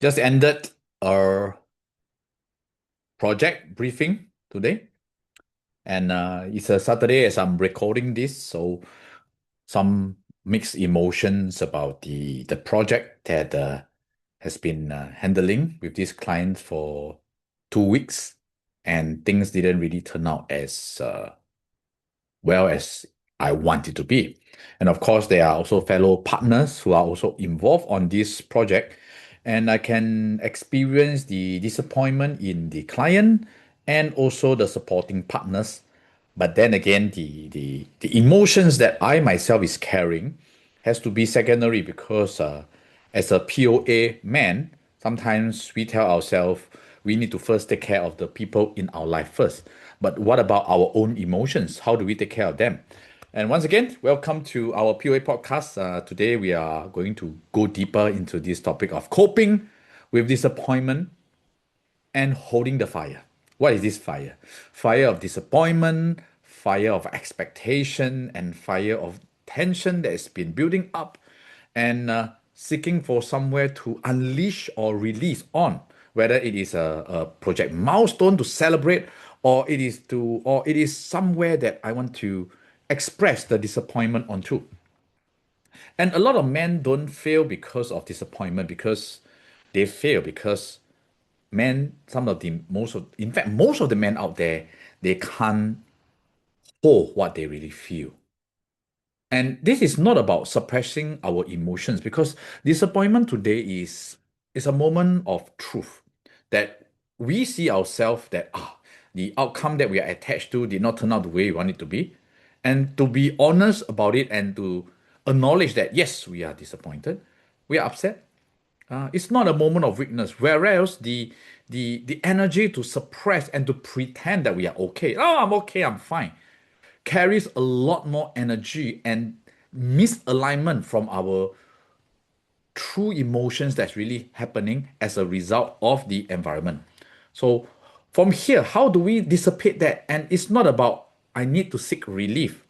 Just ended our project briefing today, and it's a Saturday as I'm recording this, so some mixed emotions about the project that has been handling with this client for 2 weeks, and things didn't really turn out as well as I want it to be. And of course, there are also fellow partners who are also involved on this project. And I can experience the disappointment in the client and also the supporting partners. But then again, the emotions that I myself is carrying has to be secondary because as a POA man, sometimes we tell ourselves we need to first take care of the people in our life first. But what about our own emotions? How do we take care of them? And once again, welcome to our POA podcast. Today, we are going to go deeper into this topic of coping with disappointment and holding the fire. What is this fire? Fire of disappointment, fire of expectation, and fire of tension that has been building up and seeking for somewhere to unleash or release on, whether it is a project milestone to celebrate or it is somewhere that I want to express the disappointment onto. And a lot of men don't fail because of disappointment, because they fail because men, some of the most of in fact most of the men out there, they can't hold what they really feel. And this is not about suppressing our emotions, because disappointment today is a moment of truth that we see ourselves that the outcome that we are attached to did not turn out the way we want it to be. And to be honest about it and to acknowledge that yes, we are disappointed, we are upset. It's not a moment of weakness. Whereas the energy to suppress and to pretend that we are okay. Oh, I'm okay, I'm fine, carries a lot more energy and misalignment from our true emotions that's really happening as a result of the environment. So from here, how do we dissipate that? And it's not about I need to seek relief.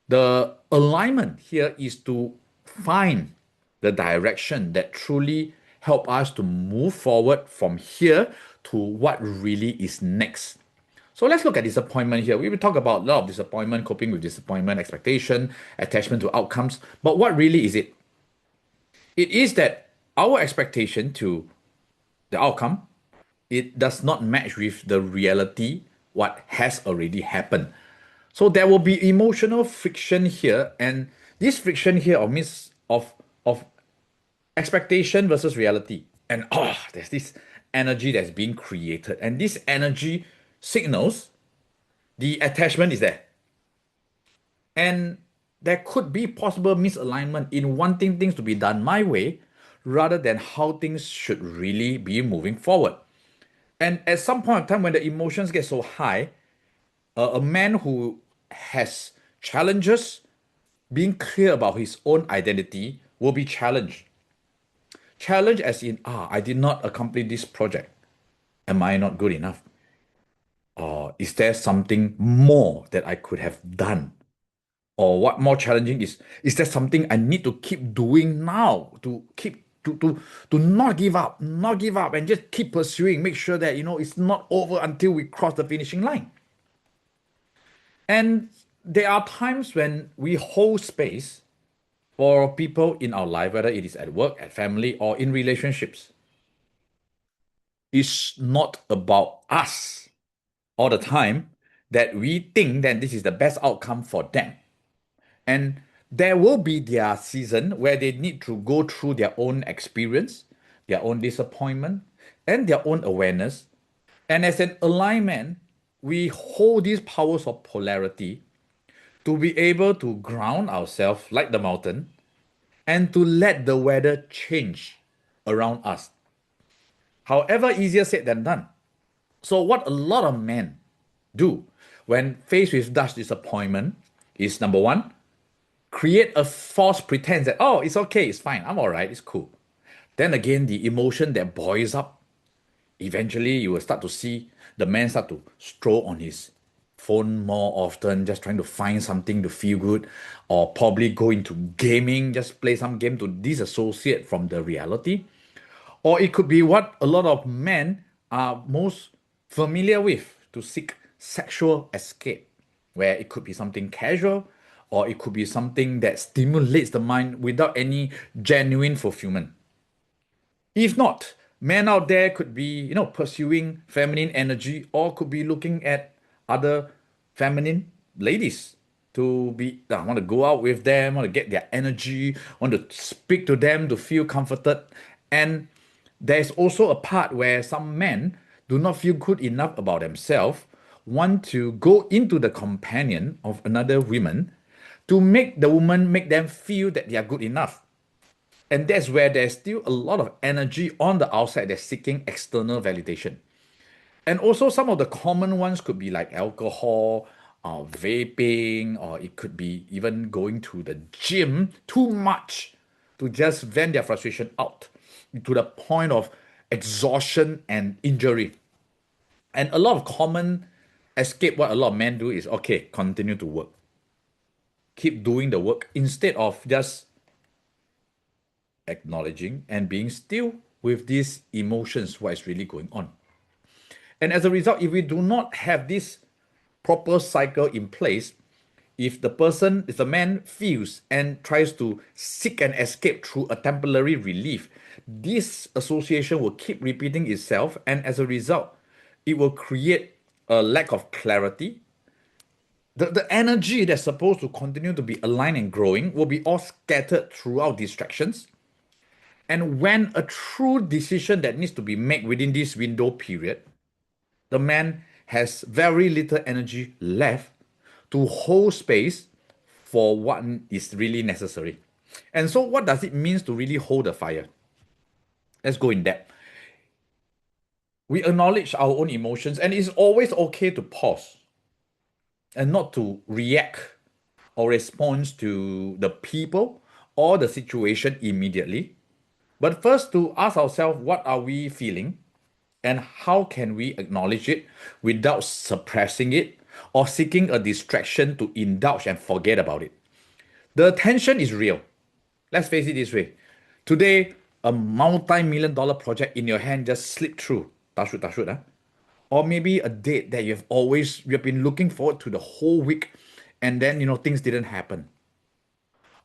The alignment here is to find the direction that truly help us to move forward from here to what really is next. So let's look at disappointment here. We will talk about a lot of disappointment, coping with disappointment, expectation, attachment to outcomes. But what really is it? It is that our expectation to the outcome, it does not match with the reality, what has already happened. So there will be emotional friction here, and this friction here of expectation versus reality. And there's this energy that's being created, and this energy signals the attachment is there. And there could be possible misalignment in wanting things to be done my way rather than how things should really be moving forward. And at some point in time, when the emotions get so high, a man who has challenges being clear about his own identity will be challenged. Challenged as in, I did not accomplish this project. Am I not good enough? Or is there something more that I could have done? Or what more challenging is there something I need to keep doing now to keep to not give up, not give up, and just keep pursuing, make sure that it's not over until we cross the finishing line. And there are times when we hold space for people in our life, whether it is at work, at family, or in relationships. It's not about us all the time that we think that this is the best outcome for them. And there will be their season where they need to go through their own experience, their own disappointment, and their own awareness. And as an alignment, we hold these powers of polarity to be able to ground ourselves like the mountain and to let the weather change around us. However, easier said than done. So, what a lot of men do when faced with such disappointment is number one, create a false pretense that, oh, it's okay, it's fine, I'm all right, it's cool. Then again, the emotion that boils up, eventually you will start to see the man start to stroll on his phone more often, just trying to find something to feel good, or probably go into gaming, just play some game to disassociate from the reality. Or it could be what a lot of men are most familiar with to seek sexual escape, where it could be something casual or it could be something that stimulates the mind without any genuine fulfillment. If not, men out there could be, pursuing feminine energy or could be looking at other feminine ladies to be, want to go out with them, want to get their energy, want to speak to them to feel comforted. And there's also a part where some men do not feel good enough about themselves, want to go into the companion of another woman to make the woman make them feel that they are good enough. And that's where there's still a lot of energy on the outside that's seeking external validation. And also, some of the common ones could be like alcohol, vaping, or it could be even going to the gym too much to just vent their frustration out to the point of exhaustion and injury. And a lot of common escape, what a lot of men do is okay, continue to work, keep doing the work instead of just acknowledging and being still with these emotions, what is really going on. And as a result, if we do not have this proper cycle in place, if the man feels and tries to seek an escape through a temporary relief, this association will keep repeating itself. And as a result, it will create a lack of clarity. The energy that's supposed to continue to be aligned and growing will be all scattered throughout distractions. And when a true decision that needs to be made within this window period, the man has very little energy left to hold space for what is really necessary. And so, what does it mean to really hold the fire? Let's go in depth. We acknowledge our own emotions, and it's always okay to pause and not to react or respond to the people or the situation immediately. But first, to ask ourselves, what are we feeling? And how can we acknowledge it without suppressing it or seeking a distraction to indulge and forget about it? The tension is real. Let's face it this way. Today, a multi-million dollar project in your hand just slipped through. Touch wood, huh? Or maybe a date that you've been looking forward to the whole week, and then things didn't happen.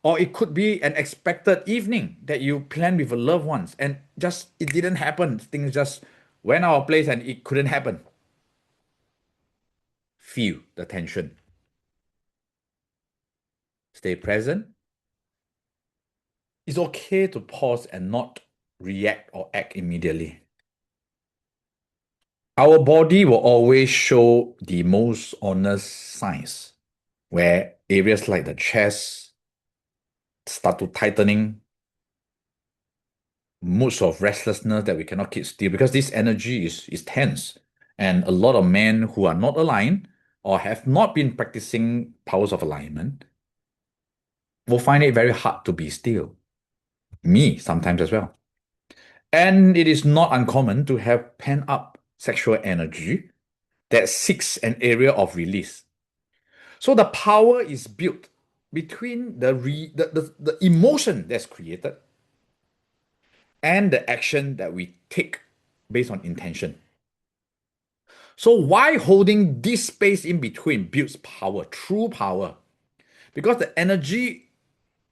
Or it could be an expected evening that you planned with a loved ones and just it didn't happen. Things just went out of place and it couldn't happen. Feel the tension. Stay present. It's okay to pause and not react or act immediately. Our body will always show the most honest signs where areas like the chest start to tightening, moods of restlessness that we cannot keep still because this energy is tense. And a lot of men who are not aligned or have not been practicing powers of alignment will find it very hard to be still. Me, sometimes as well. And it is not uncommon to have pent up sexual energy that seeks an area of release. So the power is built between the emotion that's created and the action that we take based on intention. So why holding this space in between builds power, true power? Because the energy,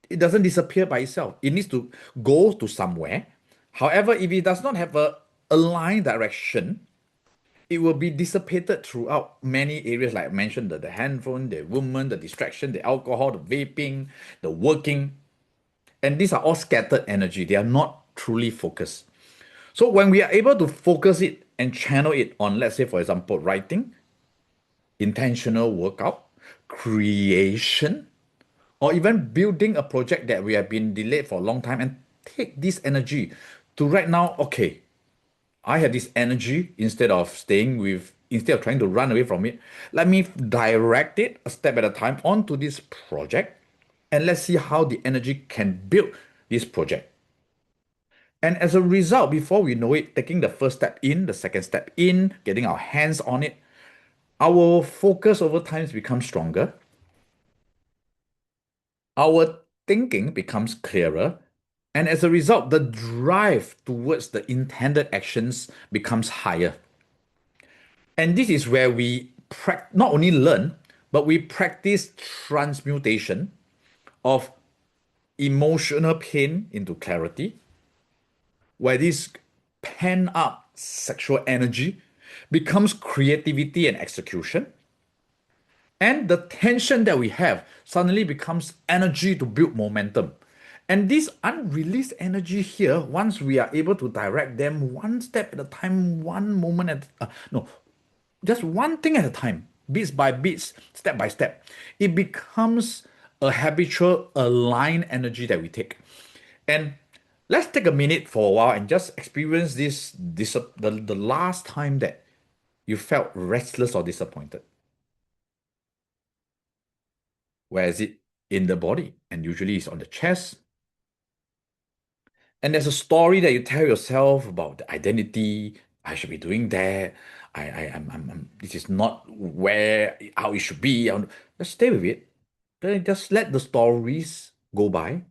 it doesn't disappear by itself. It needs to go to somewhere. However, if it does not have a aligned direction, it will be dissipated throughout many areas, like I mentioned, the handphone, the woman, the distraction, the alcohol, the vaping, the working. And these are all scattered energy. They are not truly focused. So when we are able to focus it and channel it on, let's say, for example, writing, intentional workout, creation, or even building a project that we have been delayed for a long time and take this energy to right now, okay, I have this energy instead of trying to run away from it, let me direct it a step at a time onto this project and let's see how the energy can build this project. And as a result, before we know it, taking the first step in, the second step in, getting our hands on it, our focus over time becomes stronger. Our thinking becomes clearer And as a result, the drive towards the intended actions becomes higher. And this is where we not only learn, but we practice transmutation of emotional pain into clarity, where this pent up sexual energy becomes creativity and execution. And the tension that we have suddenly becomes energy to build momentum. And this unreleased energy here, once we are able to direct them one step at a time, one moment at no, just one thing at a time, bits by bits, step by step, it becomes a habitual, aligned energy that we take. And let's take a minute for a while and just experience the last time that you felt restless or disappointed. Where is it in the body? And usually it's on the chest. And there's a story that you tell yourself about the identity. I should be doing that. This is not where how it should be. Just stay with it. Then just let the stories go by.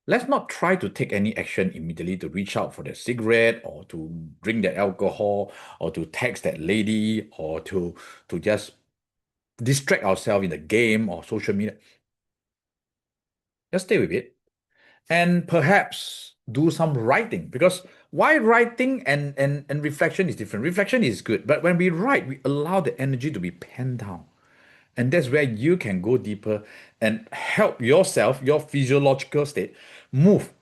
Let's not try to take any action immediately to reach out for the cigarette or to drink that alcohol or to text that lady or to just distract ourselves in the game or social media. Just stay with it and perhaps do some writing, because why writing and reflection is different. Reflection is good, but when we write, we allow the energy to be penned down, and that's where you can go deeper and help yourself, your physiological state, move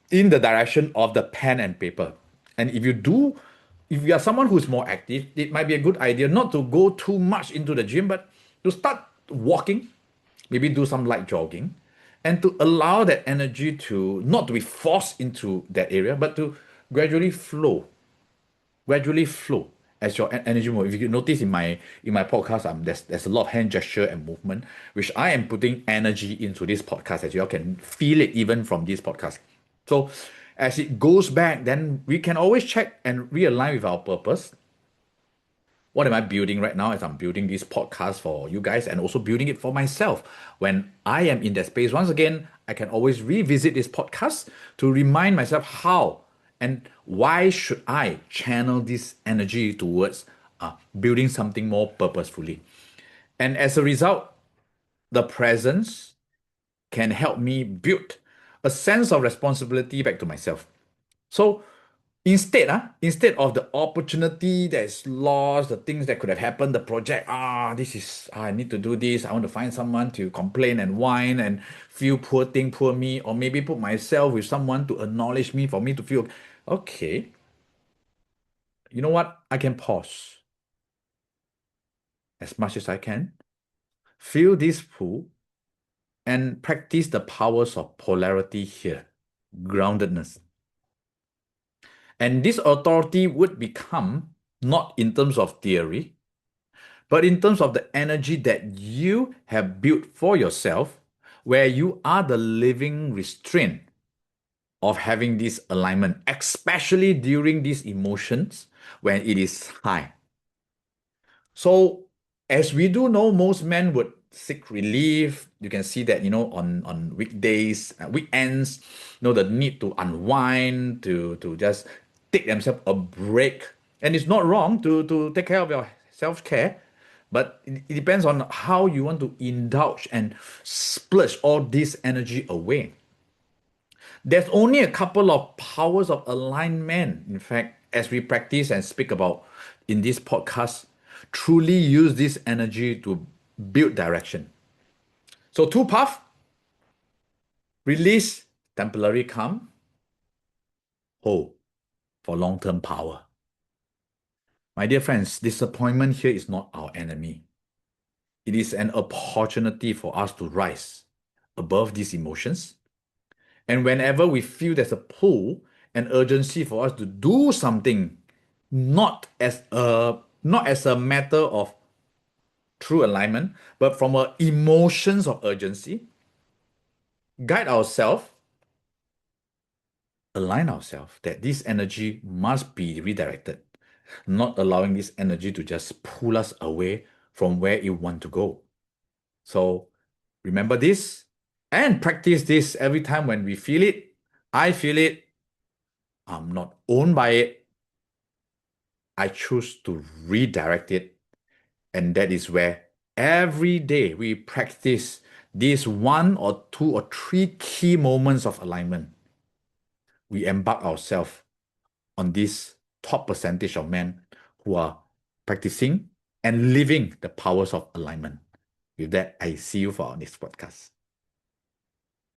in the direction of the pen and paper. And if you are someone who's more active, it might be a good idea not to go too much into the gym, but to start walking, maybe do some light jogging, and to allow that energy to not to be forced into that area, but to gradually flow, gradually flow as your energy move. If you notice in my podcast, there's a lot of hand gesture and movement, which I am putting energy into this podcast, as you all can feel it even from this podcast. So as it goes back, then we can always check and realign with our purpose. What am I building right now as I'm building this podcast for you guys and also building it for myself? When I am in that space, once again, I can always revisit this podcast to remind myself how and why should I channel this energy towards building something more purposefully. And as a result, the presence can help me build a sense of responsibility back to myself. So instead of the opportunity that is lost, the things that could have happened, the project, I need to do this. I want to find someone to complain and whine and feel poor thing, poor me, or maybe put myself with someone to acknowledge me for me to feel, okay, you know what? I can pause as much as I can, feel this pull, and practice the powers of polarity here, groundedness. And this authority would become not in terms of theory, but in terms of the energy that you have built for yourself, where you are the living restraint of having this alignment, especially during these emotions when it is high. So, as we do know, most men would seek relief. You can see that, on weekdays, weekends, the need to unwind, to just take themselves a break. And it's not wrong to take care of your self-care, but it depends on how you want to indulge and splurge all this energy away. There's only a couple of powers of alignment. In fact, as we practice and speak about in this podcast, truly use this energy to build direction. So, two paths: release temporary calm, hold for long term power. My dear friends, disappointment here is not our enemy. It is an opportunity for us to rise above these emotions. And whenever we feel there's a pull and urgency for us to do something, not as a matter of true alignment, but from our emotions of urgency, guide ourselves, align ourselves that this energy must be redirected, not allowing this energy to just pull us away from where you want to go. So remember this: And practice this every time when we feel it. I feel it. I'm not owned by it. I choose to redirect it. And that is where every day we practice these one or two or three key moments of alignment. We embark ourselves on this top percentage of men who are practicing and living the powers of alignment. With that, I see you for our next podcast.